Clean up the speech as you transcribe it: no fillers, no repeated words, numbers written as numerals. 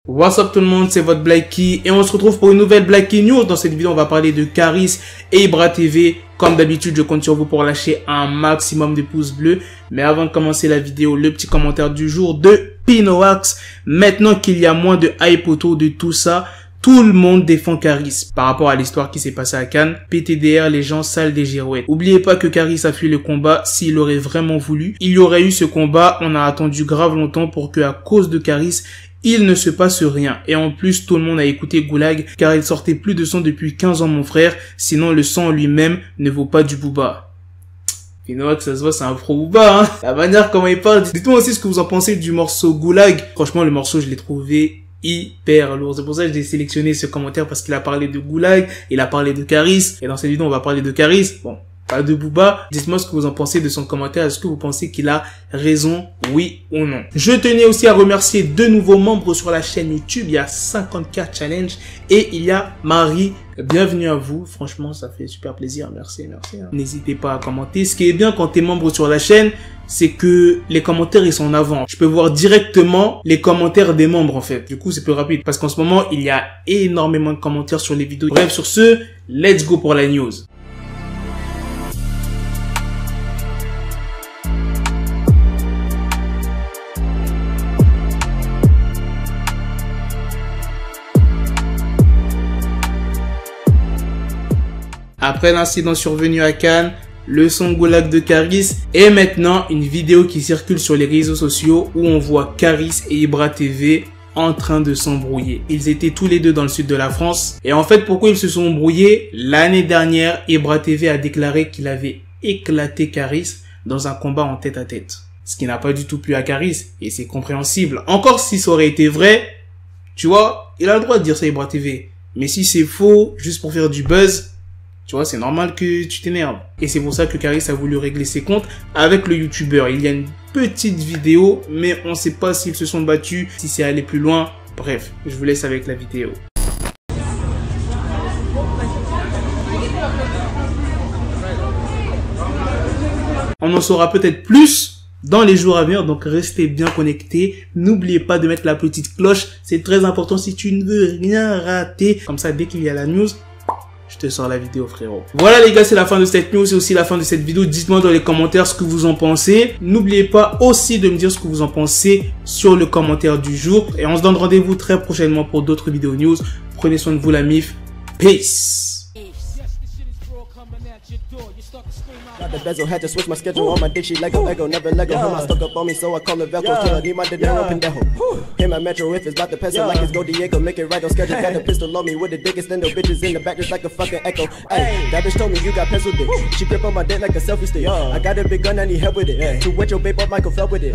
What's up tout le monde, c'est votre Blacky et on se retrouve pour une nouvelle Blacky News. Dans cette vidéo, on va parler de Caris et Ibra TV. Comme d'habitude, je compte sur vous pour lâcher un maximum de pouces bleus. Mais avant de commencer la vidéo, le petit commentaire du jour de Pinoax. Maintenant qu'il y a moins de hype autour de tout ça, tout le monde défend Caris par rapport à l'histoire qui s'est passée à Cannes. PTDR, les gens salent des girouettes. Oubliez pas que Caris a fui le combat. S'il aurait vraiment voulu, il y aurait eu ce combat. On a attendu grave longtemps pour que, à cause de Caris, il ne se passe rien. Et en plus, tout le monde a écouté Goulag car il sortait plus de son depuis 15 ans, mon frère. Sinon, le sang lui-même ne vaut pas du booba. Pinoax, ça se voit, c'est un pro booba, hein. La manière comment il parle. Dites-moi aussi ce que vous en pensez du morceau Goulag. Franchement, le morceau, je l'ai trouvé hyper lourd. C'est pour ça que j'ai sélectionné ce commentaire parce qu'il a parlé de Goulag, il a parlé de Caris. Et dans cette vidéo, on va parler de Caris. Bon, pas de booba. Dites-moi ce que vous en pensez de son commentaire. Est-ce que vous pensez qu'il a raison, oui ou non? Je tenais aussi à remercier deux nouveaux membres sur la chaîne YouTube. Il y a 50K challenge et il y a Marie. Bienvenue à vous. Franchement, ça fait super plaisir. Merci. N'hésitez pas à commenter. Ce qui est bien quand t'es membre sur la chaîne, c'est que les commentaires, ils sont en avant. Je peux voir directement les commentaires des membres, en fait. Du coup, c'est plus rapide parce qu'en ce moment, il y a énormément de commentaires sur les vidéos. Bref, sur ce, let's go pour la news. Après l'incident survenu à Cannes, le son Goulag de Caris et maintenant une vidéo qui circule sur les réseaux sociaux où on voit Caris et Ibra TV en train de s'embrouiller. Ils étaient tous les deux dans le sud de la France et en fait pourquoi ils se sont embrouillés? L'année dernière, Ibra TV a déclaré qu'il avait éclaté Caris dans un combat en tête à tête. Ce qui n'a pas du tout plu à Caris et c'est compréhensible. Encore si ça aurait été vrai, tu vois, il a le droit de dire ça à Ibra TV. Mais si c'est faux, juste pour faire du buzz, tu vois, c'est normal que tu t'énerves. Et c'est pour ça que Caris a voulu régler ses comptes avec le youtubeur. Il y a une petite vidéo, mais on ne sait pas s'ils se sont battus, si c'est allé plus loin. Bref, je vous laisse avec la vidéo. On en saura peut-être plus dans les jours à venir, donc restez bien connectés. N'oubliez pas de mettre la petite cloche, c'est très important si tu ne veux rien rater. Comme ça, dès qu'il y a la news, je te sors la vidéo, frérot. Voilà les gars, c'est la fin de cette news, c'est aussi la fin de cette vidéo. Dites-moi dans les commentaires ce que vous en pensez. N'oubliez pas aussi de me dire ce que vous en pensez sur le commentaire du jour. Et on se donne rendez-vous très prochainement pour d'autres vidéos news. Prenez soin de vous la mif. Peace. Got the bezel, had to switch my schedule on my dick, she Lego, never Lego. Him, I stuck up on me, so I call it Velcro. Killer, need my dinero, pendejo. Hit my metro if it's about to peso, like it's Go Diego, make it right on schedule. Got the pistol on me with the dick, extendo bitches in the back, just like a fucking echo. Hey, that bitch told me you got pencil dick. She grip on my dick like a selfie stick. I got a big gun, I need help with it. To wet your babe up, Michael fell with it.